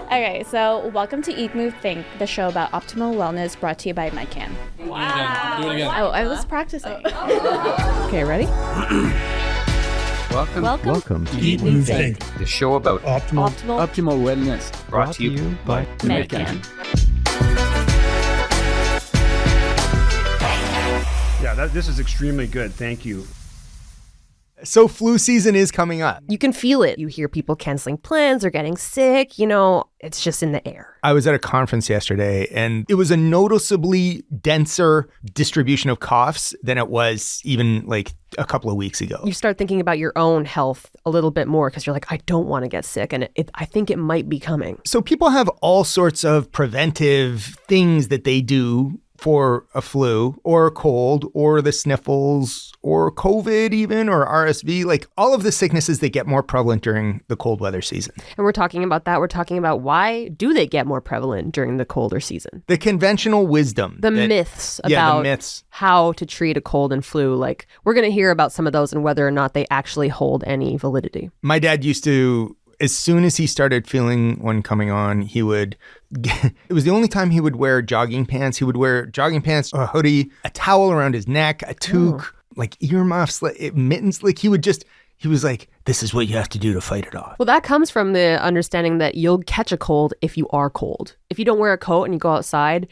Okay, so welcome to Eat, Move, Think, the show about optimal wellness brought to you by Medcan. Wow. Do it again. Oh, I was practicing. Okay, ready? Welcome to Eat, Move, Think, the show about optimal wellness brought to you by Medcan. Yeah, this is extremely good. Thank you. So flu season is coming up. You can feel it. You hear people canceling plans or getting sick. You know, it's just in the air. I was at a conference yesterday, and it was a noticeably denser distribution of coughs than it was even like a couple of weeks ago. You start thinking about your own health a little bit more because you're like, I don't want to get sick. And I think it might be coming. So people have all sorts of preventive things that they do for a flu or a cold or the sniffles or COVID even or RSV, like all of the sicknesses that get more prevalent during the cold weather season. And we're talking about that. We're talking about why do they get more prevalent during the colder season? The conventional wisdom. The myths about how to treat a cold and flu. Like we're going to hear about some of those and whether or not they actually hold any validity. My dad used to, as soon as he started feeling one coming on, he would, it was the only time he would wear jogging pants. He would wear jogging pants, a hoodie, a towel around his neck, a toque, like earmuffs, mittens. Like he was like, this is what you have to do to fight it off. Well, that comes from the understanding that you'll catch a cold if you are cold. If you don't wear a coat and you go outside,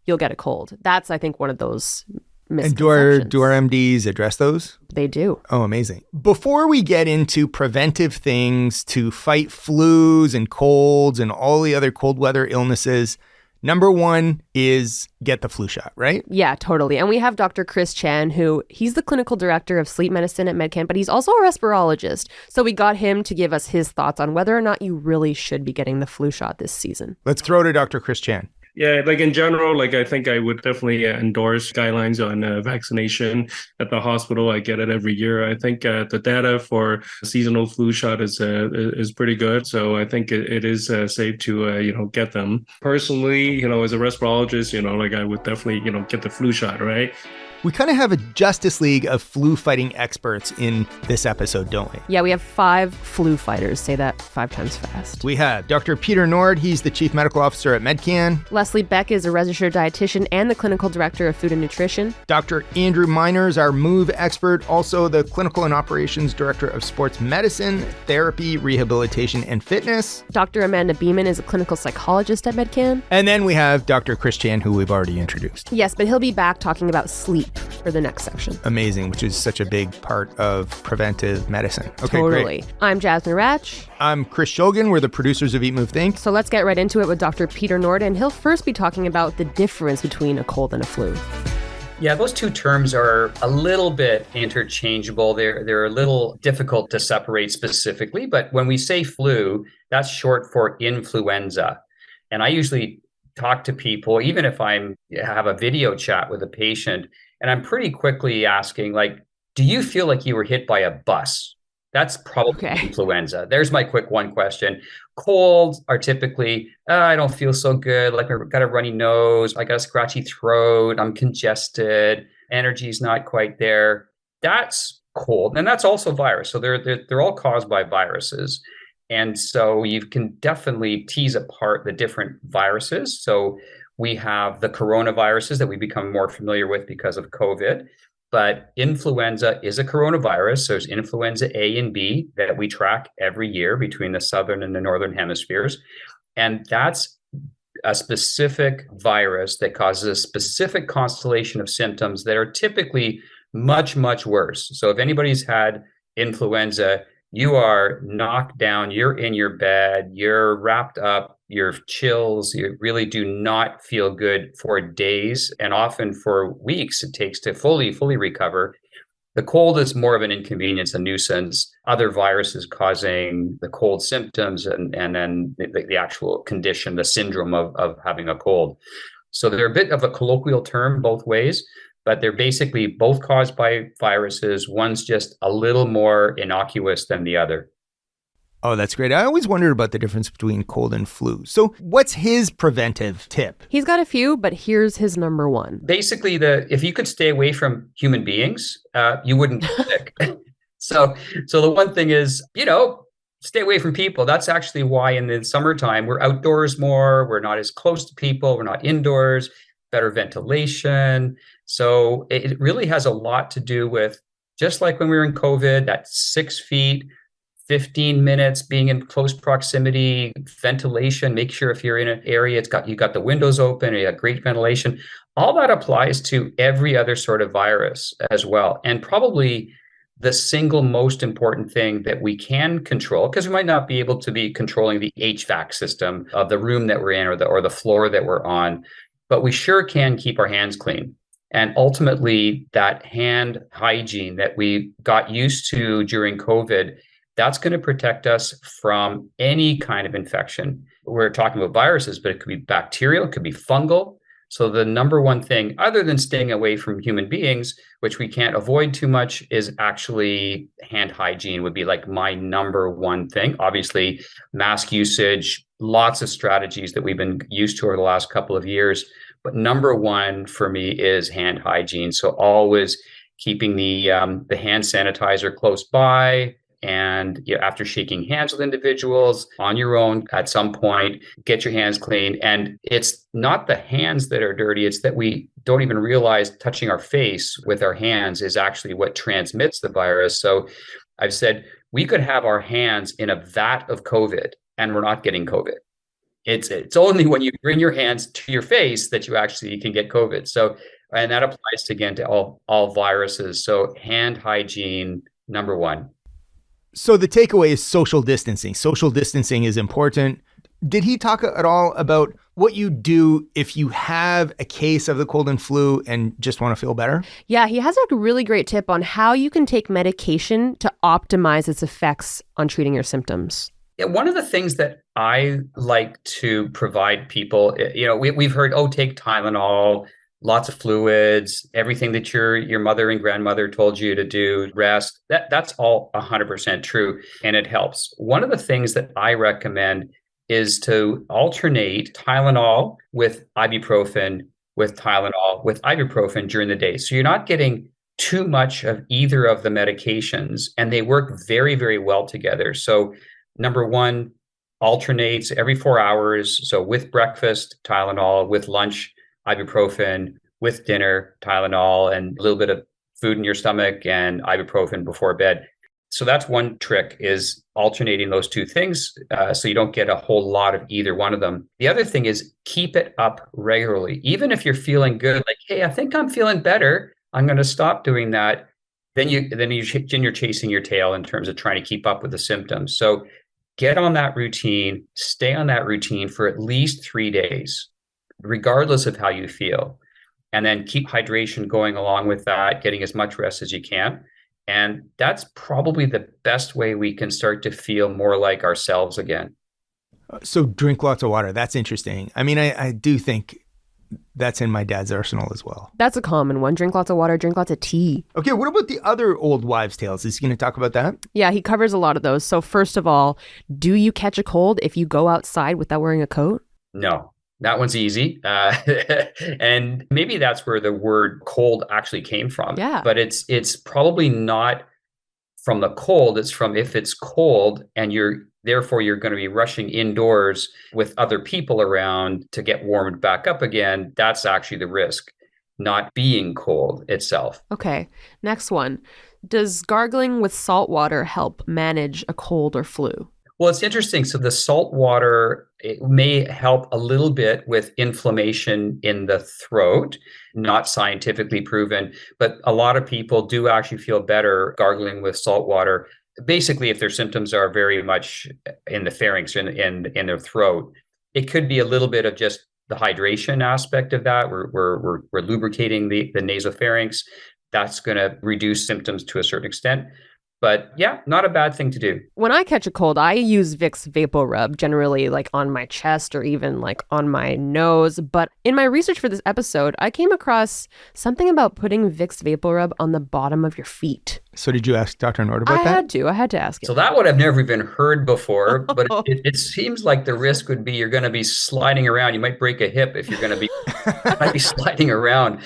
you'll get a cold. That's, I think, one of those misconceptions. And do our MDs address those? They do. Oh, amazing. Before we get into preventive things to fight flus and colds and all the other cold weather illnesses, number one is get the flu shot, right? Yeah, totally. And we have Dr. Chris Chan, he's the clinical director of sleep medicine at Medcan, but he's also a respirologist. So we got him to give us his thoughts on whether or not you really should be getting the flu shot this season. Let's throw to Dr. Chris Chan. Yeah, like in general, like I think I would definitely endorse guidelines on vaccination at the hospital. I get it every year. I think the data for seasonal flu shot is pretty good. So I think it is safe to get them. Personally, as a respirologist, like I would definitely get the flu shot, right? We kind of have a Justice League of flu fighting experts in this episode, don't we? Yeah, we have 5 flu fighters. Say that 5 times fast. We have Dr. Peter Nord. He's the Chief Medical Officer at Medcan. Leslie Beck is a registered dietitian and the Clinical Director of Food and Nutrition. Dr. Andrew Miners, our MOVE expert, also the Clinical and Operations Director of Sports Medicine, Therapy, Rehabilitation, and Fitness. Dr. Amanda Beaman is a clinical psychologist at Medcan. And then we have Dr. Chris Chan, who we've already introduced. Yes, but he'll be back talking about sleep for the next section. Amazing, which is such a big part of preventive medicine. Okay, totally. Great. I'm Jasmine Ratch. I'm Chris Shulgin. We're the producers of Eat, Move, Think. So let's get right into it with Dr. Peter Nord, and he'll first be talking about the difference between a cold and a flu. Yeah, those two terms are a little bit interchangeable. They're a little difficult to separate specifically, but when we say flu, that's short for influenza. And I usually talk to people, even if I have a video chat with a patient, and I'm pretty quickly asking, like, do you feel like you were hit by a bus? That's probably influenza. There's my quick one question. Colds are typically, I don't feel so good. Like I've got a runny nose. I got a scratchy throat. I'm congested. Energy's not quite there. That's cold. And that's also virus. So they're all caused by viruses. And so you can definitely tease apart the different viruses. So we have the coronaviruses that we become more familiar with because of COVID, but influenza is a coronavirus. So there's influenza A and B that we track every year between the southern and the northern hemispheres. And that's a specific virus that causes a specific constellation of symptoms that are typically much, much worse. So if anybody's had influenza, you are knocked down, you're in your bed, you're wrapped up, you're chills, you really do not feel good for days, and often for weeks it takes to fully recover. The cold is more of an inconvenience, a nuisance, other viruses causing the cold symptoms, and then the actual condition, the syndrome of having a cold. So they're a bit of a colloquial term both ways, but they're basically both caused by viruses. One's just a little more innocuous than the other. Oh, that's great. I always wondered about the difference between cold and flu. So what's his preventive tip? He's got a few, but here's his number one. Basically, if you could stay away from human beings, you wouldn't get sick. So the one thing is, stay away from people. That's actually why in the summertime, we're outdoors more. We're not as close to people. We're not indoors, better ventilation. So it really has a lot to do with, just like when we were in COVID, that 6 feet, 15 minutes, being in close proximity, ventilation, make sure if you're in an area, you got the windows open, you got great ventilation. All that applies to every other sort of virus as well. And probably the single most important thing that we can control, because we might not be able to be controlling the HVAC system of the room that we're in or the floor that we're on, but we sure can keep our hands clean. And ultimately, that hand hygiene that we got used to during COVID, that's going to protect us from any kind of infection. We're talking about viruses, but it could be bacterial, it could be fungal. So the number one thing, other than staying away from human beings, which we can't avoid too much, is actually hand hygiene would be like my number one thing. Obviously, mask usage, lots of strategies that we've been used to over the last couple of years. But number one for me is hand hygiene. So always keeping the hand sanitizer close by. And after shaking hands with individuals on your own, at some point, get your hands clean. And it's not the hands that are dirty, it's that we don't even realize touching our face with our hands is actually what transmits the virus. So I've said we could have our hands in a vat of COVID and we're not getting COVID. It's only when you bring your hands to your face that you actually can get COVID. So, and that applies again to all viruses. So hand hygiene, number one. So the takeaway is social distancing. Social distancing is important. Did he talk at all about what you do if you have a case of the cold and flu and just want to feel better? Yeah, he has a really great tip on how you can take medication to optimize its effects on treating your symptoms. Yeah, one of the things that I like to provide people, we've heard, take Tylenol, lots of fluids, everything that your mother and grandmother told you to do, rest. That's all 100% true, and it helps. One of the things that I recommend is to alternate Tylenol with ibuprofen, with Tylenol with ibuprofen during the day. So you're not getting too much of either of the medications, and they work very, very well together. So number one, alternates every 4 hours. So with breakfast, Tylenol, with lunch, ibuprofen, with dinner, Tylenol, and a little bit of food in your stomach and ibuprofen before bed. So that's one trick, is alternating those two things so you don't get a whole lot of either one of them. The other thing is keep it up regularly. Even if you're feeling good, like, hey, I think I'm feeling better, I'm going to stop doing that. Then you're chasing your tail in terms of trying to keep up with the symptoms. So get on that routine, stay on that routine for at least 3 days, regardless of how you feel. And then keep hydration going along with that, getting as much rest as you can. And that's probably the best way we can start to feel more like ourselves again. So drink lots of water. That's interesting. I mean, I do think that's in my dad's arsenal as well. That's a common one. Drink lots of water, drink lots of tea. Okay, what about the other old wives' tales? Is he going to talk about that? Yeah, he covers a lot of those. So first of all, do you catch a cold if you go outside without wearing a coat? No, that one's easy. And maybe that's where the word cold actually came from. Yeah. But it's probably not from the cold. It's from, if it's cold and therefore you're going to be rushing indoors with other people around to get warmed back up again, that's actually the risk, not being cold itself. Okay, next one. Does gargling with salt water help manage a cold or flu? Well, it's interesting. So the salt water, it may help a little bit with inflammation in the throat, not scientifically proven, but a lot of people do actually feel better gargling with salt water. Basically, if their symptoms are very much in the pharynx, in their throat, it could be a little bit of just the hydration aspect of that. We're lubricating the nasopharynx. That's going to reduce symptoms to a certain extent. But yeah, not a bad thing to do. When I catch a cold, I use Vicks VapoRub, generally like on my chest or even like on my nose. But in my research for this episode, I came across something about putting Vicks VapoRub on the bottom of your feet. So did you ask Dr. Nord about that? I had to ask him. So that one I've never even heard before, but it seems like the risk would be you're going to be sliding around. You might break a hip if you're going to be might be sliding around.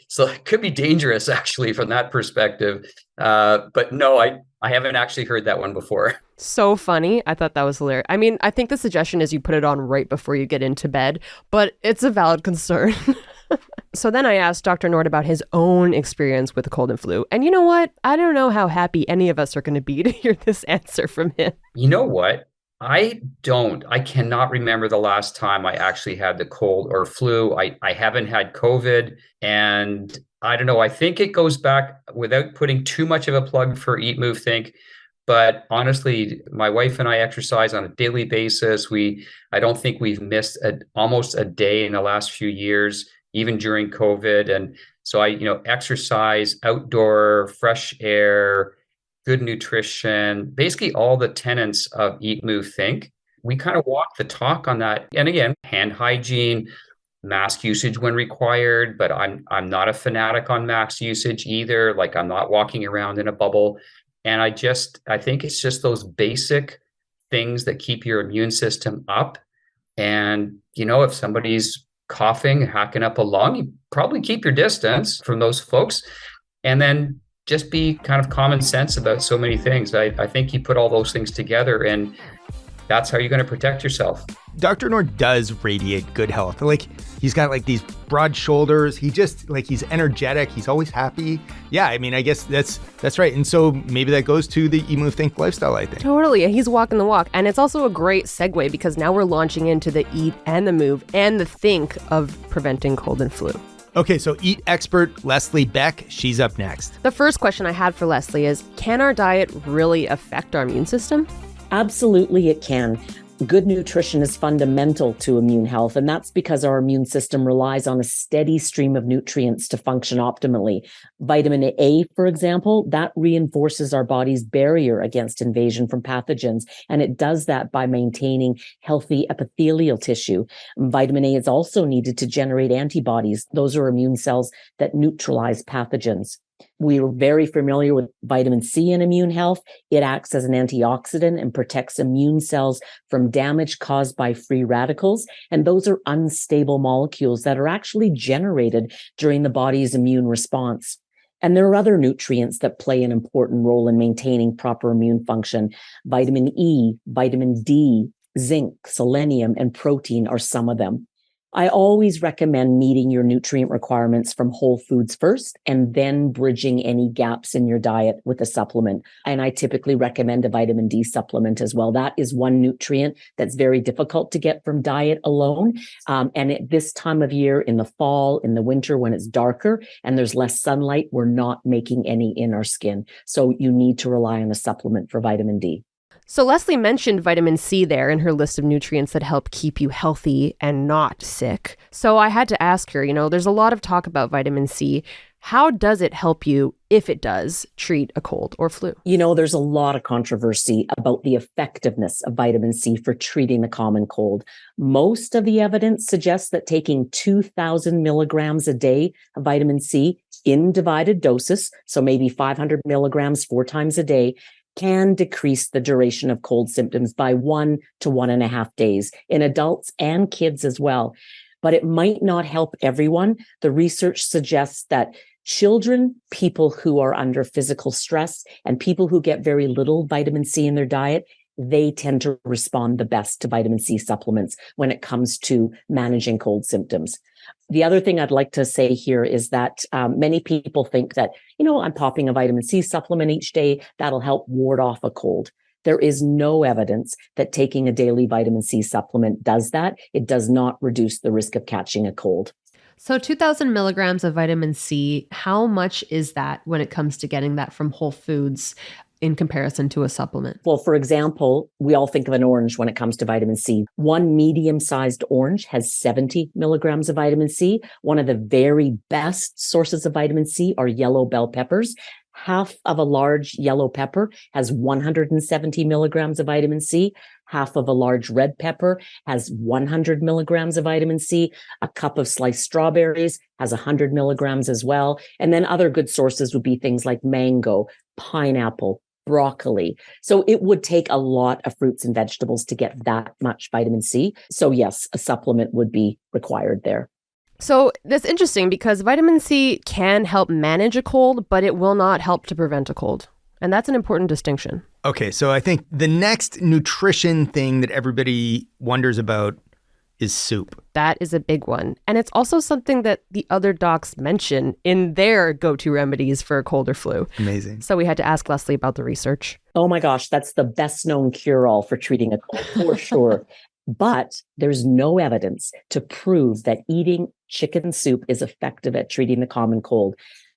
So it could be dangerous, actually, from that perspective. But no, I haven't actually heard that one before. So funny. I thought that was hilarious. I mean, I think the suggestion is you put it on right before you get into bed, but it's a valid concern. So then I asked Dr. Nord about his own experience with the cold and flu. And you know what? I don't know how happy any of us are going to be to hear this answer from him. You know what? I don't. I cannot remember the last time I actually had the cold or flu. I haven't had COVID. And I don't know. I think it goes back, without putting too much of a plug for Eat, Move, Think. But honestly, my wife and I exercise on a daily basis. I don't think we've missed almost a day in the last few years, even during COVID. And so I exercise, outdoor, fresh air, good nutrition, basically all the tenets of Eat, Move, Think. We kind of walk the talk on that. And again, hand hygiene, mask usage when required, but I'm not a fanatic on mask usage either. Like, I'm not walking around in a bubble. And I think it's just those basic things that keep your immune system up. And, if somebody's coughing, hacking up a lung, you probably keep your distance from those folks. And then just be kind of common sense about so many things. I think you put all those things together, and that's how you're going to protect yourself. Dr. Nord does radiate good health. Like, he's got like these broad shoulders. He's energetic. He's always happy. Yeah, I mean, I guess that's right. And so maybe that goes to the Eat, Move, Think lifestyle, I think. Totally. He's walking the walk. And it's also a great segue because now we're launching into the Eat and the Move and the Think of preventing cold and flu. Okay, so Eat expert Leslie Beck, she's up next. The first question I had for Leslie is, can our diet really affect our immune system? Absolutely, it can. Good nutrition is fundamental to immune health, and that's because our immune system relies on a steady stream of nutrients to function optimally. Vitamin A, for example, that reinforces our body's barrier against invasion from pathogens, and it does that by maintaining healthy epithelial tissue. Vitamin A is also needed to generate antibodies. Those are immune cells that neutralize pathogens. We are very familiar with vitamin C in immune health. It acts as an antioxidant and protects immune cells from damage caused by free radicals. And those are unstable molecules that are actually generated during the body's immune response. And there are other nutrients that play an important role in maintaining proper immune function. Vitamin E, vitamin D, zinc, selenium, and protein are some of them. I always recommend meeting your nutrient requirements from whole foods first, and then bridging any gaps in your diet with a supplement. And I typically recommend a vitamin D supplement as well. That is one nutrient that's very difficult to get from diet alone. And at this time of year, in the fall, in the winter, when it's darker and there's less sunlight, we're not making any in our skin. So you need to rely on a supplement for vitamin D. So Leslie mentioned vitamin C there in her list of nutrients that help keep you healthy and not sick. So I had to ask her, there's a lot of talk about vitamin C. How does it help you, if it does, treat a cold or flu? There's a lot of controversy about the effectiveness of vitamin C for treating the common cold. Most of the evidence suggests that taking 2,000 milligrams a day of vitamin C in divided doses, so maybe 500 milligrams 4 times a day, can decrease the duration of cold symptoms by 1 to 1.5 days in adults and kids as well. But it might not help everyone. The research suggests that children, people who are under physical stress, and people who get very little vitamin C in their diet, they tend to respond the best to vitamin C supplements when it comes to managing cold symptoms. The other thing I'd like to say here is that many people think that, I'm popping a vitamin C supplement each day, that'll help ward off a cold. There is no evidence that taking a daily vitamin C supplement does that. It does not reduce the risk of catching a cold. So 2,000 milligrams of vitamin C, how much is that when it comes to getting that from whole foods in comparison to a supplement? Well, for example, we all think of an orange when it comes to vitamin C. One medium-sized orange has 70 milligrams of vitamin C. One of the very best sources of vitamin C are yellow bell peppers. Half of a large yellow pepper has 170 milligrams of vitamin C. Half of a large red pepper has 100 milligrams of vitamin C. A cup of sliced strawberries has 100 milligrams as well. And then other good sources would be things like mango, pineapple, broccoli. So it would take a lot of fruits and vegetables to get that much vitamin C. So yes, a supplement would be required there. So that's interesting because vitamin C can help manage a cold, but it will not help to prevent a cold. And that's an important distinction. Okay, so I think the next nutrition thing that everybody wonders about is soup. That is a big one. And it's also something that the other docs mention in their go-to remedies for a cold or flu. Amazing. So we had to ask Leslie about the research. Oh my gosh, that's the best known cure-all for treating a cold for sure. But there's no evidence to prove that eating chicken soup is effective at treating the common cold.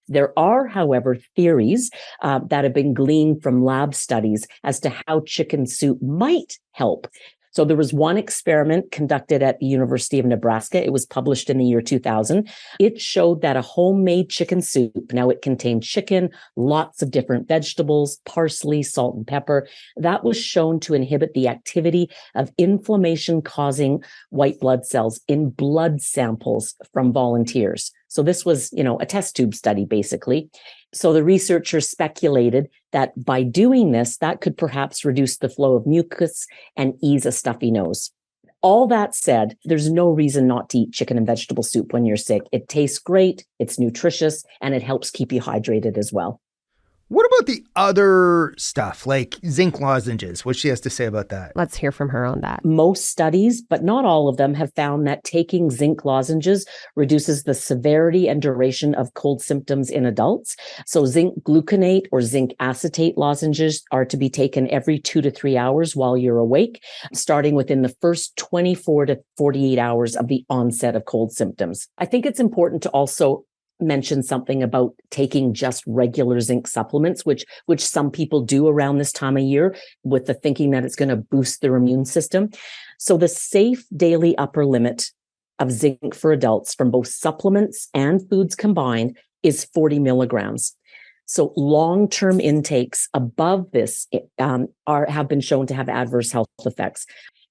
There are, however, theories that have been gleaned from lab studies as to how chicken soup might help. So there was one experiment conducted at the University of Nebraska. It was published in the year 2000. It showed that a homemade chicken soup, now it contained chicken, lots of different vegetables, parsley, salt, and pepper. That was shown to inhibit the activity of inflammation-causing white blood cells in blood samples from volunteers. So this was, a test tube study, basically. So the researchers speculated that by doing this, that could perhaps reduce the flow of mucus and ease a stuffy nose. All that said, there's no reason not to eat chicken and vegetable soup when you're sick. It tastes great, it's nutritious, and it helps keep you hydrated as well. What about the other stuff like zinc lozenges? What she has to say about that? Let's hear from her on that. Most studies, but not all of them, have found that taking zinc lozenges reduces the severity and duration of cold symptoms in adults. So zinc gluconate or zinc acetate lozenges are to be taken every 2 to 3 hours while you're awake, starting within the first 24 to 48 hours of the onset of cold symptoms. I think it's important to also mention something about taking just regular zinc supplements, which some people do around this time of year with the thinking that it's going to boost their immune system. So the safe daily upper limit of zinc for adults from both supplements and foods combined is 40 milligrams. So long-term intakes above this have been shown to have adverse health effects.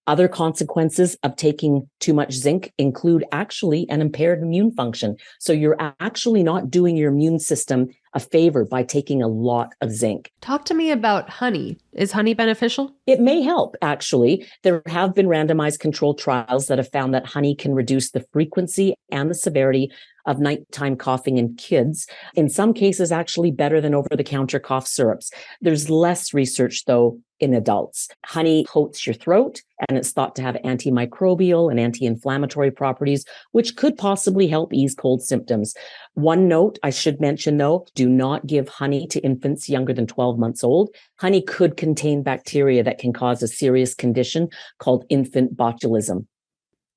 Other consequences of taking too much zinc include actually an impaired immune function. So you're actually not doing your immune system a favor by taking a lot of zinc. Talk to me about honey. Is honey beneficial? It may help, actually. There have been randomized controlled trials that have found that honey can reduce the frequency and the severity of nighttime coughing in kids. In some cases, actually better than over-the-counter cough syrups. There's less research, though, in adults. Honey coats your throat, and it's thought to have antimicrobial and anti-inflammatory properties, which could possibly help ease cold symptoms. One note I should mention, though, do not give honey to infants younger than 12 months old. Honey could contain bacteria that can cause a serious condition called infant botulism.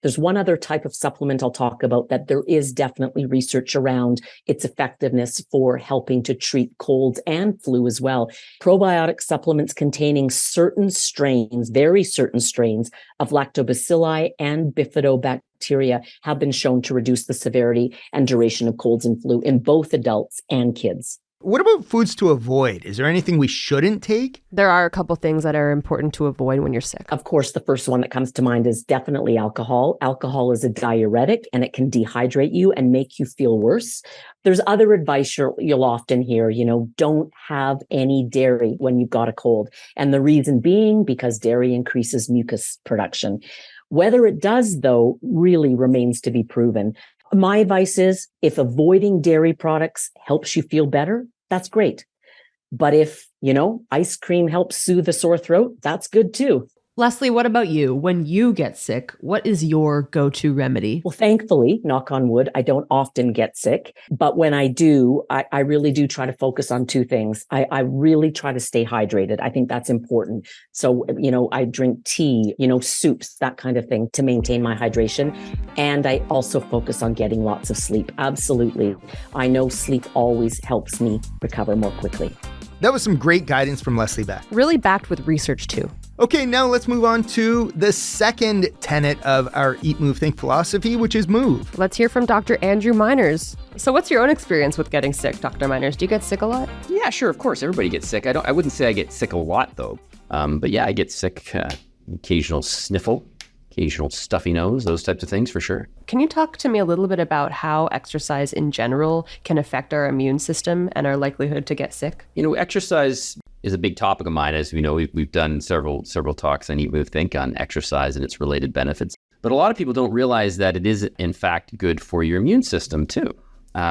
There's one other type of supplement I'll talk about that there is definitely research around its effectiveness for helping to treat colds and flu as well. Probiotic supplements containing certain strains, very certain strains of lactobacilli and bifidobacteria have been shown to reduce the severity and duration of colds and flu in both adults and kids. What about foods to avoid? Is there anything we shouldn't take? There are a couple things that are important to avoid when you're sick. Of course, the first one that comes to mind is definitely alcohol. Alcohol is a diuretic and it can dehydrate you and make you feel worse. There's other advice you'll often hear, don't have any dairy when you've got a cold. And the reason being because dairy increases mucus production. Whether it does, though, really remains to be proven. My advice is if avoiding dairy products helps you feel better, that's great. But if, ice cream helps soothe a sore throat, that's good too. Leslie, what about you? When you get sick, what is your go-to remedy? Well, thankfully, knock on wood, I don't often get sick. But when I do, I really do try to focus on two things. I really try to stay hydrated. I think that's important. So, I drink tea, soups, that kind of thing to maintain my hydration. And I also focus on getting lots of sleep. Absolutely. I know sleep always helps me recover more quickly. That was some great guidance from Leslie Beck. Really backed with research too. Okay, now let's move on to the second tenet of our Eat, Move, Think philosophy, which is move. Let's hear from Dr. Andrew Miners. So what's your own experience with getting sick, Dr. Miners? Do you get sick a lot? Yeah, sure. Of course, everybody gets sick. I wouldn't say I get sick a lot, though. But yeah, I get sick, occasional sniffle, occasional stuffy nose, those types of things for sure. Can you talk to me a little bit about how exercise in general can affect our immune system and our likelihood to get sick? Exercise is a big topic of mine. As we know, we've done several talks on Eat, Move, Think on exercise and its related benefits. But a lot of people don't realize that it is, in fact, good for your immune system too,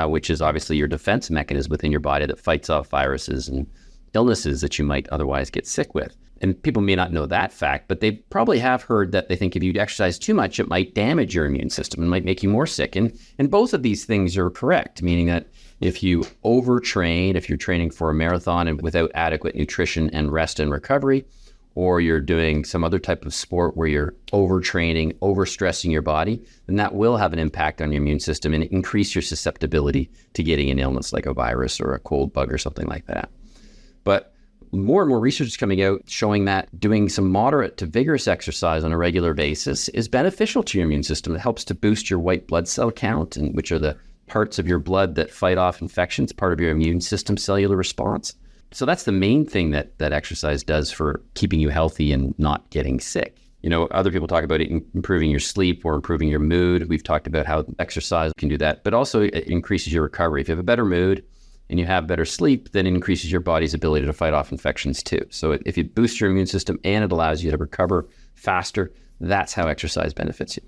which is obviously your defense mechanism within your body that fights off viruses and illnesses that you might otherwise get sick with. And people may not know that fact, but they probably have heard that they think if you exercise too much, it might damage your immune system and might make you more sick. And both of these things are correct, meaning that if you overtrain, if you're training for a marathon and without adequate nutrition and rest and recovery, or you're doing some other type of sport where you're overtraining, overstressing your body, then that will have an impact on your immune system and increase your susceptibility to getting an illness like a virus or a cold bug or something like that. But more and more research is coming out showing that doing some moderate to vigorous exercise on a regular basis is beneficial to your immune system. It helps to boost your white blood cell count, and which are the parts of your blood that fight off infections, part of your immune system cellular response. So that's the main thing that exercise does for keeping you healthy and not getting sick. You know, other people talk about it improving your sleep or improving your mood. We've talked about how exercise can do that, but also it increases your recovery. If you have a better mood and you have better sleep, then it increases your body's ability to fight off infections too. So if you boost your immune system and it allows you to recover faster, that's how exercise benefits you.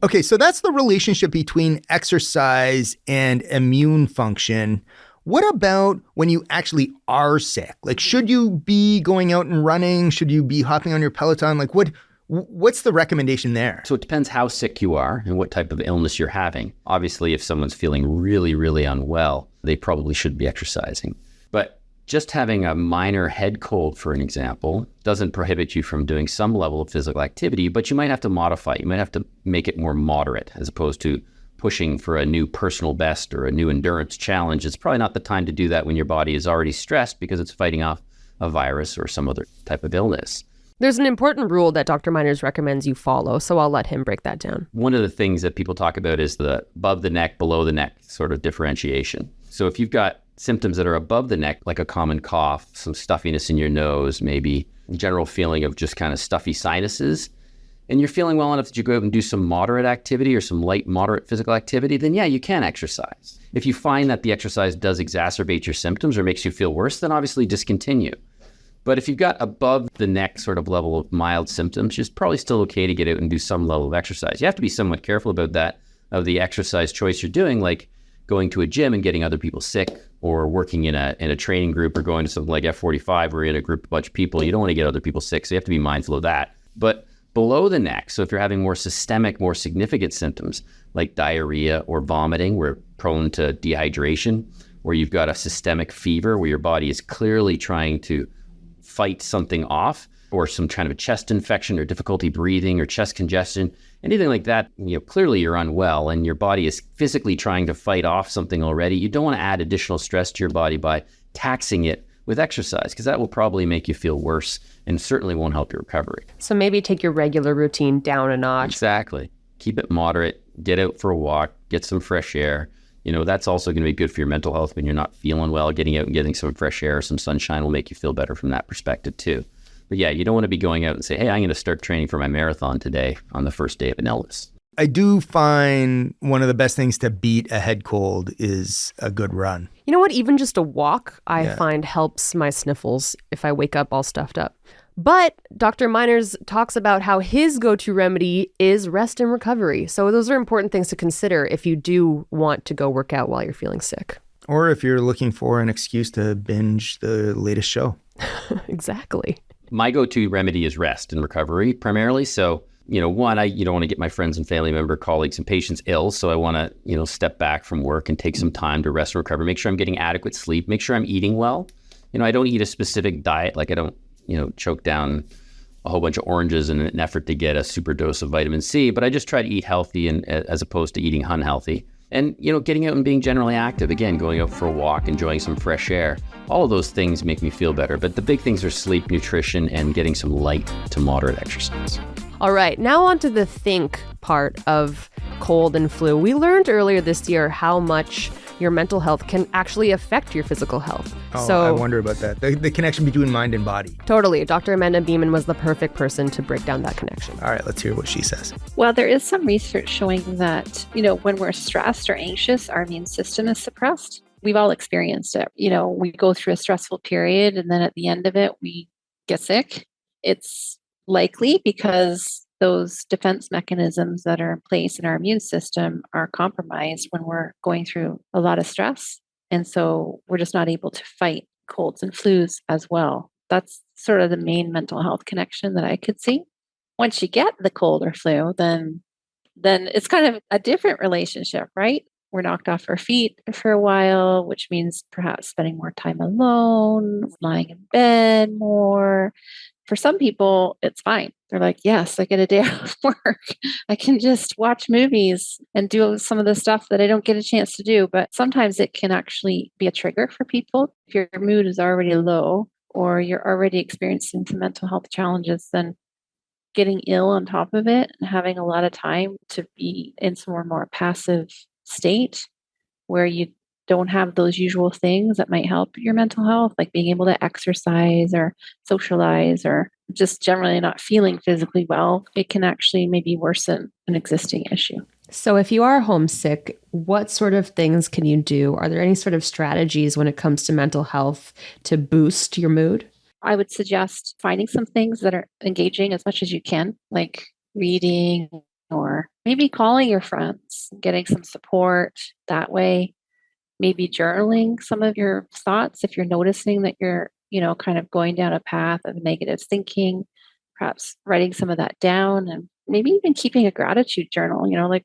Okay, so that's the relationship between exercise and immune function. What about when you actually are sick? Like, should you be going out and running? Should you be hopping on your Peloton? Like, what's the recommendation there? So it depends how sick you are and what type of illness you're having. Obviously, if someone's feeling really, really unwell, they probably should be exercising. But just having a minor head cold, for an example, doesn't prohibit you from doing some level of physical activity, but you might have to modify it. You might have to make it more moderate as opposed to pushing for a new personal best or a new endurance challenge. It's probably not the time to do that when your body is already stressed because it's fighting off a virus or some other type of illness. There's an important rule that Dr. Miners recommends you follow, so I'll let him break that down. One of the things that people talk about is the above the neck, below the neck sort of differentiation. So if you've got symptoms that are above the neck, like a common cough, some stuffiness in your nose, maybe general feeling of just kind of stuffy sinuses, and you're feeling well enough that you go out and do some moderate activity or some light, moderate physical activity, then yeah, you can exercise. If you find that the exercise does exacerbate your symptoms or makes you feel worse, then obviously discontinue. But if you've got above the neck sort of level of mild symptoms, it's probably still okay to get out and do some level of exercise. You have to be somewhat careful about that, of the exercise choice you're doing, like going to a gym and getting other people sick, or working in a training group, or going to something like F45 where you're in a group of a bunch of people. You don't want to get other people sick, so you have to be mindful of that. But below the neck, so if you're having more systemic, more significant symptoms like diarrhea or vomiting, we're prone to dehydration, where you've got a systemic fever where your body is clearly trying to fight something off, or some kind of a chest infection or difficulty breathing or chest congestion, anything like that, clearly you're unwell and your body is physically trying to fight off something already. You don't want to add additional stress to your body by taxing it with exercise, because that will probably make you feel worse and certainly won't help your recovery. So maybe take your regular routine down a notch. Exactly. Keep it moderate, get out for a walk, get some fresh air. That's also going to be good for your mental health when you're not feeling well. Getting out and getting some fresh air, some sunshine will make you feel better from that perspective too. But yeah, you don't want to be going out and say, hey, I'm going to start training for my marathon today on the first day of an illness. I do find one of the best things to beat a head cold is a good run. You know what? Even just a walk, I find helps my sniffles if I wake up all stuffed up. But Dr. Miners talks about how his go-to remedy is rest and recovery. So those are important things to consider if you do want to go work out while you're feeling sick. Or if you're looking for an excuse to binge the latest show. Exactly. My go-to remedy is rest and recovery primarily. So, one, I don't want to get my friends and family member, colleagues, and patients ill. So I want to, step back from work and take some time to rest and recover, make sure I'm getting adequate sleep, make sure I'm eating well. I don't eat a specific diet. Like I don't, choke down a whole bunch of oranges in an effort to get a super dose of vitamin C, but I just try to eat healthy and as opposed to eating unhealthy. And, getting out and being generally active, again, going out for a walk, enjoying some fresh air. All of those things make me feel better. But the big things are sleep, nutrition, and getting some light to moderate exercise. All right, now on to the think part of cold and flu. We learned earlier this year how much your mental health can actually affect your physical health. I wonder about that. The connection between mind and body. Totally. Dr. Amanda Beaman was the perfect person to break down that connection. All right, let's hear what she says. Well, there is some research showing that, when we're stressed or anxious, our immune system is suppressed. We've all experienced it. We go through a stressful period and then at the end of it, we get sick. It's likely because those defense mechanisms that are in place in our immune system are compromised when we're going through a lot of stress. And so we're just not able to fight colds and flus as well. That's sort of the main mental health connection that I could see. Once you get the cold or flu, then it's kind of a different relationship, right? We're knocked off our feet for a while, which means perhaps spending more time alone, lying in bed more. For some people, it's fine. They're like, yes, I get a day off work. I can just watch movies and do some of the stuff that I don't get a chance to do. But sometimes it can actually be a trigger for people. If your mood is already low or you're already experiencing some mental health challenges, then getting ill on top of it and having a lot of time to be in some more passive state where you don't have those usual things that might help your mental health, like being able to exercise or socialize or just generally not feeling physically well, it can actually maybe worsen an existing issue. So if you are homesick, what sort of things can you do? Are there any sort of strategies when it comes to mental health to boost your mood? I would suggest finding some things that are engaging as much as you can, like reading or maybe calling your friends, getting some support that way. Maybe journaling some of your thoughts if you're noticing that you're, kind of going down a path of negative thinking, perhaps writing some of that down and maybe even keeping a gratitude journal. Like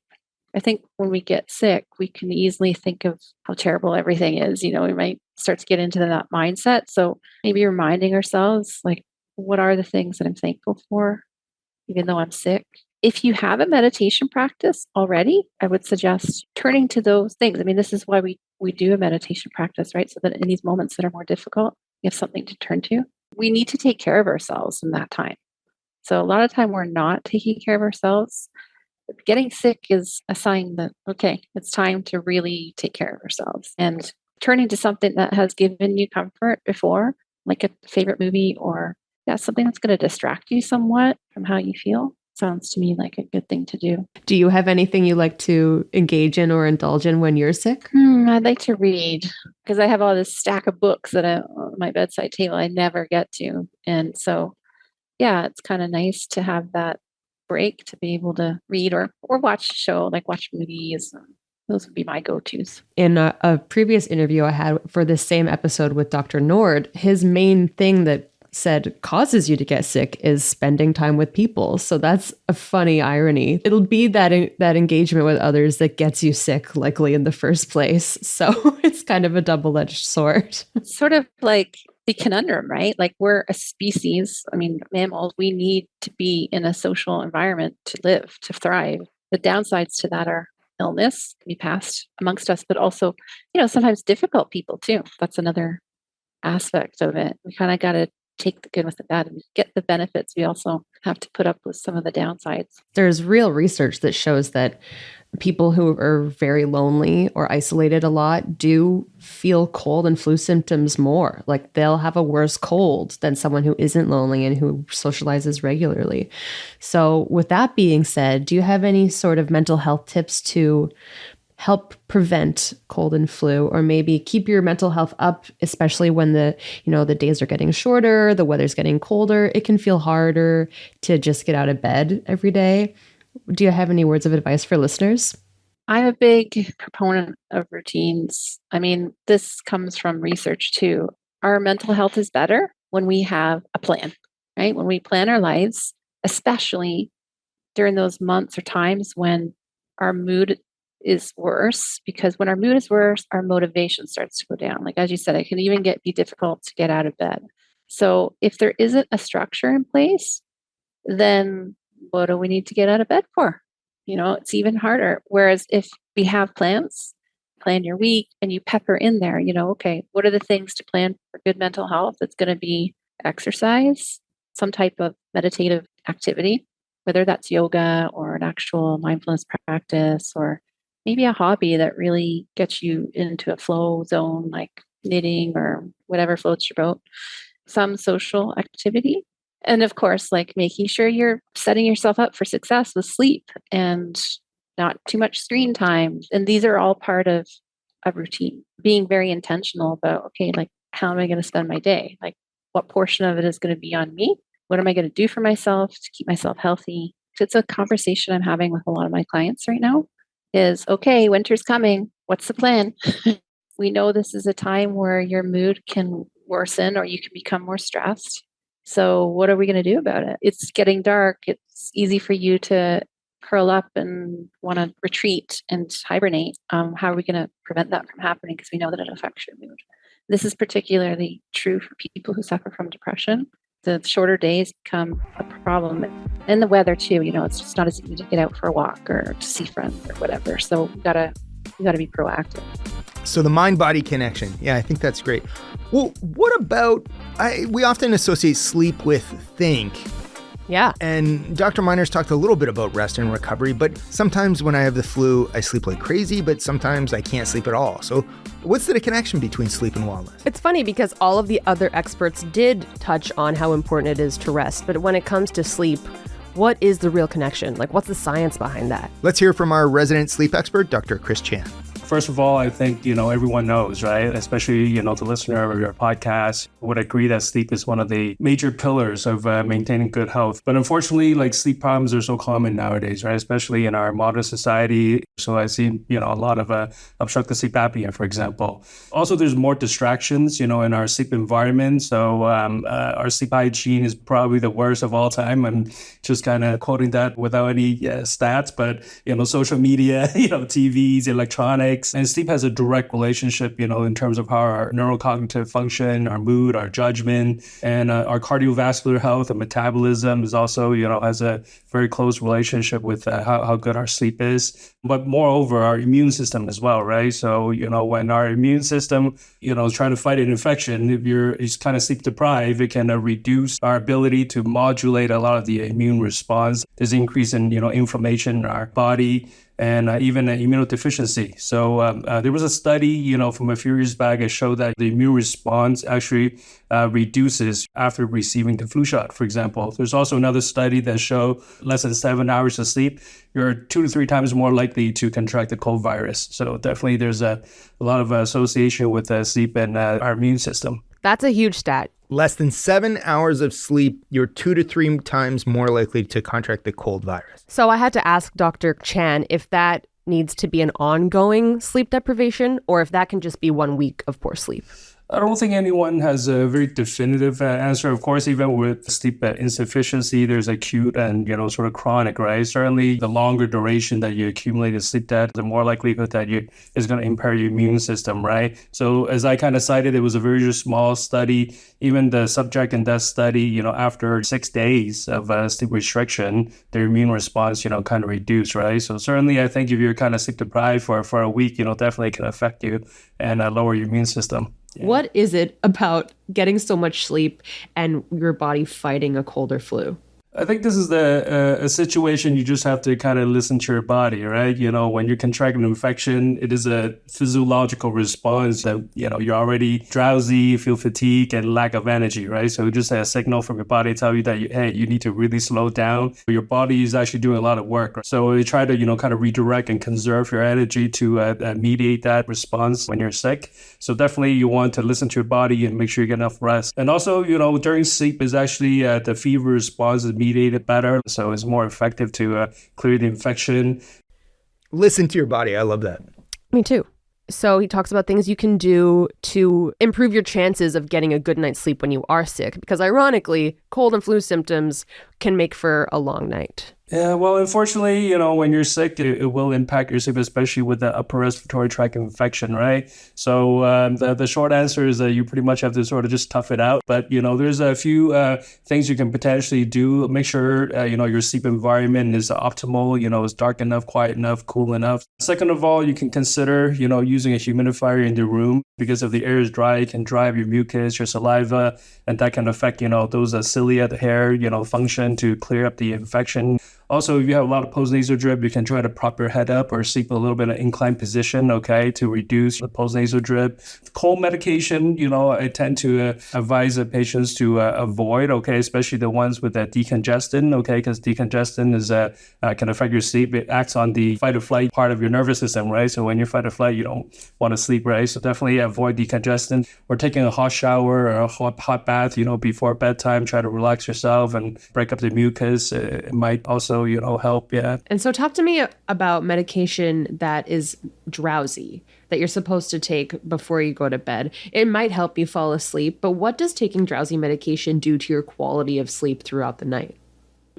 I think when we get sick, we can easily think of how terrible everything is. We might start to get into that mindset. So maybe reminding ourselves, like, what are the things that I'm thankful for, even though I'm sick? If you have a meditation practice already, I would suggest turning to those things. I mean, this is why we do a meditation practice, right? So that in these moments that are more difficult, you have something to turn to. We need to take care of ourselves in that time. So a lot of time we're not taking care of ourselves. Getting sick is a sign that, okay, it's time to really take care of ourselves. And turning to something that has given you comfort before, like a favorite movie or something that's going to distract you somewhat from how you feel, sounds to me like a good thing to do. Do you have anything you like to engage in or indulge in when you're sick? I'd like to read because I have all this stack of books that on my bedside table I never get to. And so, it's kind of nice to have that break to be able to read or watch a show, like watch movies. Those would be my go-tos. In a previous interview I had for this same episode with Dr. Nord, his main thing that said causes you to get sick is spending time with people. So that's a funny irony. It'll be that engagement with others that gets you sick, likely in the first place. So it's kind of a double-edged sword. It's sort of like the conundrum, right? Like we're a species. I mean, mammals, we need to be in a social environment to live, to thrive. The downsides to that are illness can be passed amongst us, but also, sometimes difficult people too. That's another aspect of it. We kind of got to take the good with the bad and get the benefits. We also have to put up with some of the downsides. There's real research that shows that people who are very lonely or isolated a lot do feel cold and flu symptoms more. Like they'll have a worse cold than someone who isn't lonely and who socializes regularly. So with that being said, do you have any sort of mental health tips to help prevent cold and flu, or maybe keep your mental health up, especially when the days are getting shorter, the weather's getting colder? It can feel harder to just get out of bed every day. Do you have any words of advice for listeners? I'm a big proponent of routines. I mean, this comes from research too. Our mental health is better when we have a plan, right? When we plan our lives, especially during those months or times when our mood is worse, because when our mood is worse, our motivation starts to go down. Like, as you said, it can even be difficult to get out of bed. So if there isn't a structure in place, then what do we need to get out of bed for? It's even harder. Whereas if we have plans, plan your week and you pepper in there, okay, what are the things to plan for good mental health? It's going to be exercise, some type of meditative activity, whether that's yoga or an actual mindfulness practice, or maybe a hobby that really gets you into a flow zone, like knitting or whatever floats your boat, some social activity. And of course, like making sure you're setting yourself up for success with sleep and not too much screen time. And these are all part of a routine, being very intentional about, okay, like, how am I going to spend my day? Like, what portion of it is going to be on me? What am I going to do for myself to keep myself healthy? It's a conversation I'm having with a lot of my clients right now is, okay, winter's coming. What's the plan? We know this is a time where your mood can worsen or you can become more stressed. So what are we going to do about it? It's getting dark. It's easy for you to curl up and want to retreat and hibernate. How are we going to prevent that from happening? Because we know that it affects your mood. This is particularly true for people who suffer from depression. The shorter days become a problem. And the weather too, it's just not as easy to get out for a walk or to see friends or whatever. So we gotta be proactive. So the mind-body connection. Yeah, I think that's great. Well, what about, we often associate sleep with think. Yeah. And Dr. Miners talked a little bit about rest and recovery, but sometimes when I have the flu, I sleep like crazy, but sometimes I can't sleep at all. So what's the connection between sleep and wellness? It's funny because all of the other experts did touch on how important it is to rest. But when it comes to sleep, what is the real connection? Like, what's the science behind that? Let's hear from our resident sleep expert, Dr. Chris Chan. First of all, I think, everyone knows, right? Especially, the listener of your podcast would agree that sleep is one of the major pillars of maintaining good health. But unfortunately, sleep problems are so common nowadays, right? Especially in our modern society. So I see, a lot of obstructive sleep apnea, for example. Also, there's more distractions, in our sleep environment. So our sleep hygiene is probably the worst of all time. I'm just kind of quoting that without any stats, but, social media, TVs, electronics. And sleep has a direct relationship, in terms of how our neurocognitive function, our mood, our judgment, and our cardiovascular health and metabolism is also, has a very close relationship with how good our sleep is. But moreover, our immune system as well, right? So, when our immune system, is trying to fight an infection, if you're kind of sleep deprived, it can reduce our ability to modulate a lot of the immune response. There's an increase in, inflammation in our body, and even immunodeficiency. So there was a study, from a few years back that showed that the immune response actually reduces after receiving the flu shot, for example. There's also another study that showed less than 7 hours of sleep, you're 2 to 3 times more likely to contract the cold virus. So definitely there's a lot of association with sleep and our immune system. That's a huge stat. Less than 7 hours of sleep, you're 2 to 3 times more likely to contract the cold virus. So I had to ask Dr. Chan if that needs to be an ongoing sleep deprivation or if that can just be 1 week of poor sleep. I don't think anyone has a very definitive answer. Of course, even with sleep insufficiency, there's acute and, sort of chronic, right? Certainly, the longer duration that you accumulate in sleep debt, the more likelihood that is going to impair your immune system, right? So as I kind of cited, it was a very small study. Even the subject in that study, after 6 days of sleep restriction, their immune response, kind of reduced, right? So certainly, I think if you're kind of sleep deprived for a week, definitely can affect you and lower your immune system. Yeah. What is it about getting so much sleep and your body fighting a cold or flu? I think this is a situation you just have to kind of listen to your body, right? When you contract an infection, it is a physiological response that, you're already drowsy, you feel fatigue and lack of energy, right? So just a signal from your body tell you that, you need to really slow down. Your body is actually doing a lot of work. Right? So you try to, kind of redirect and conserve your energy to mediate that response when you're sick. So definitely you want to listen to your body and make sure you get enough rest. And also, during sleep is actually the fever response is mediated better, so it's more effective to clear the infection. Listen to your body. I love that. Me too. So he talks about things you can do to improve your chances of getting a good night's sleep when you are sick, because ironically, cold and flu symptoms can make for a long night. Yeah, well, unfortunately, when you're sick, it will impact your sleep, especially with the upper respiratory tract infection, right? So the short answer is that you pretty much have to sort of just tough it out. But, there's a few things you can potentially do. Make sure, your sleep environment is optimal, it's dark enough, quiet enough, cool enough. Second of all, you can consider, using a humidifier in the room, because if the air is dry, it can dry up your mucus, your saliva, and that can affect, those cilia, the hair, function to clear up the infection. Also, if you have a lot of postnasal drip, you can try to prop your head up or sleep a little bit in an inclined position, okay, to reduce the postnasal drip. Cold medication, I tend to advise the patients to avoid, okay, especially the ones with that decongestant, okay, because decongestant is can affect your sleep. It acts on the fight or flight part of your nervous system, right? So when you're fight or flight, you don't want to sleep, right? So definitely avoid decongestant. Or taking a hot shower or a hot bath, before bedtime. Try to relax yourself and break up the mucus. It might also also, help. Yeah. And so talk to me about medication that is drowsy that you're supposed to take before you go to bed. It might help you fall asleep, but what does taking drowsy medication do to your quality of sleep throughout the night?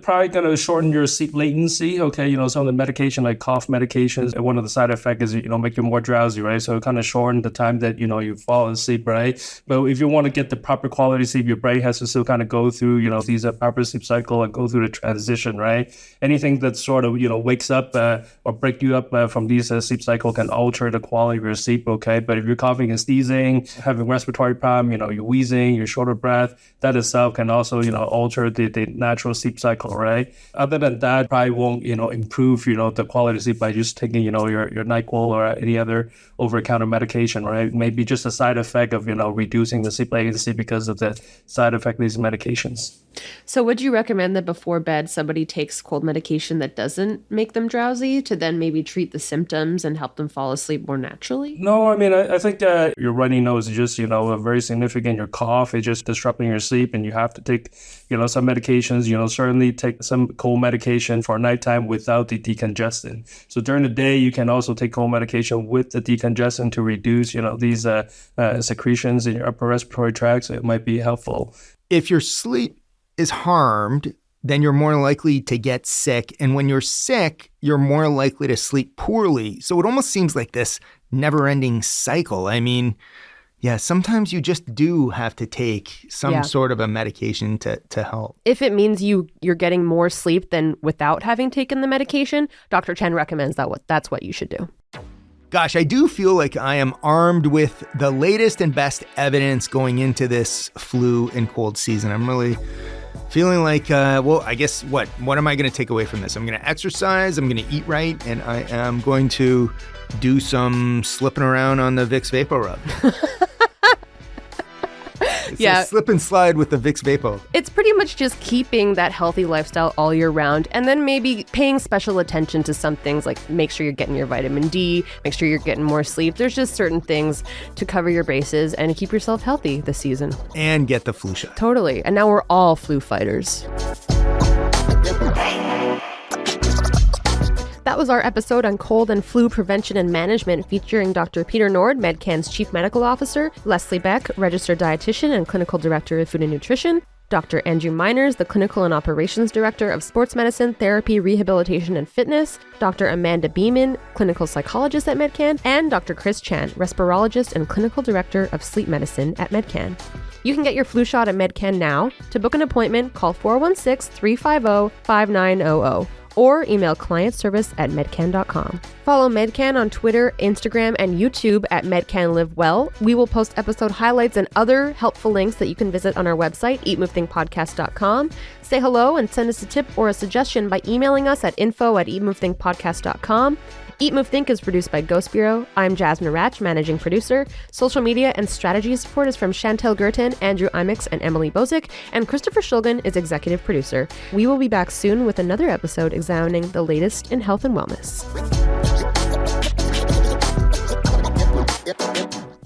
Probably going to shorten your sleep latency. Okay, some of the medication like cough medications, one of the side effects is, make you more drowsy, right? So it kind of shorten the time that, you fall asleep, right? But if you want to get the proper quality sleep, your brain has to still kind of go through, these proper sleep cycle and go through the transition, right? Anything that sort of, wakes up or break you up from these sleep cycle can alter the quality of your sleep, okay? But if you're coughing and sneezing, having respiratory problem, you're wheezing, you're short of breath, that itself can also, alter the natural sleep cycle, right? Other than that, probably won't, improve, the quality of sleep by just taking, your NyQuil or any other over-the-counter medication, right? Maybe just a side effect of, reducing the sleep latency because of the side effect of these medications. So would you recommend that before bed, somebody takes cold medication that doesn't make them drowsy to then maybe treat the symptoms and help them fall asleep more naturally? No, I mean, I think that your runny nose is just, very significant. Your cough is just disrupting your sleep, and you have to take, some medications, certainly take some cold medication for nighttime without the decongestant. So during the day, you can also take cold medication with the decongestant to reduce, these secretions in your upper respiratory tract. So it might be helpful. If your sleep is harmed, then you're more likely to get sick. And when you're sick, you're more likely to sleep poorly. So it almost seems like this never-ending cycle. I mean, yeah, sometimes you just do have to take some sort of a medication to help. If it means you're getting more sleep than without having taken the medication, Dr. Chen recommends that's what you should do. Gosh, I do feel like I am armed with the latest and best evidence going into this flu and cold season. I'm really feeling like, I guess what am I going to take away from this? I'm going to exercise, I'm going to eat right, and I am going to do some slipping around on the Vicks VapoRub. Yeah, slip and slide with the Vicks Vapo. It's pretty much just keeping that healthy lifestyle all year round, and then maybe paying special attention to some things like make sure you're getting your vitamin D, make sure you're getting more sleep. There's just certain things to cover your bases and keep yourself healthy this season. And get the flu shot. Totally. And now we're all flu fighters. That was our episode on cold and flu prevention and management, featuring Dr. Peter Nord, Medcan's Chief Medical Officer, Leslie Beck, Registered Dietitian and Clinical Director of Food and Nutrition, Dr. Andrew Miners, the Clinical and Operations Director of Sports Medicine, Therapy, Rehabilitation, and Fitness, Dr. Amanda Beaman, Clinical Psychologist at Medcan, and Dr. Chris Chan, Respirologist and Clinical Director of Sleep Medicine at Medcan. You can get your flu shot at Medcan now. To book an appointment, call 416-350-5900. or email clientservice@medcan.com. Follow Medcan on Twitter, Instagram, and YouTube at Medcan Live Well. We will post episode highlights and other helpful links that you can visit on our website, eatmovethinkpodcast.com. Say hello and send us a tip or a suggestion by emailing us at info@eatmovethinkpodcast.com. Eat Move Think is produced by Ghost Bureau. I'm Jasmine Ratch, managing producer. Social media and strategy support is from Chantel Gurtin, Andrew Imix, and Emily Bozick, and Christopher Shulgin is executive producer. We will be back soon with another episode examining the latest in health and wellness.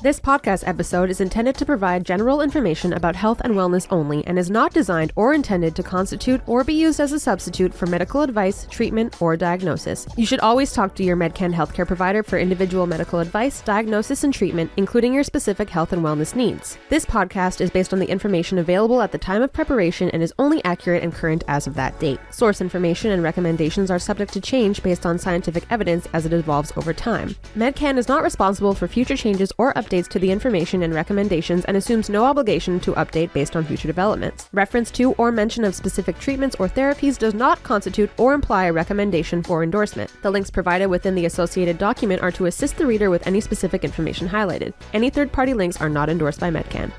This podcast episode is intended to provide general information about health and wellness only and is not designed or intended to constitute or be used as a substitute for medical advice, treatment, or diagnosis. You should always talk to your Medcan healthcare provider for individual medical advice, diagnosis, and treatment, including your specific health and wellness needs. This podcast is based on the information available at the time of preparation and is only accurate and current as of that date. Source information and recommendations are subject to change based on scientific evidence as it evolves over time. Medcan is not responsible for future changes or updates to the information and recommendations and assumes no obligation to update based on future developments. Reference to or mention of specific treatments or therapies does not constitute or imply a recommendation for endorsement. The links provided within the associated document are to assist the reader with any specific information highlighted. Any third-party links are not endorsed by Medcan.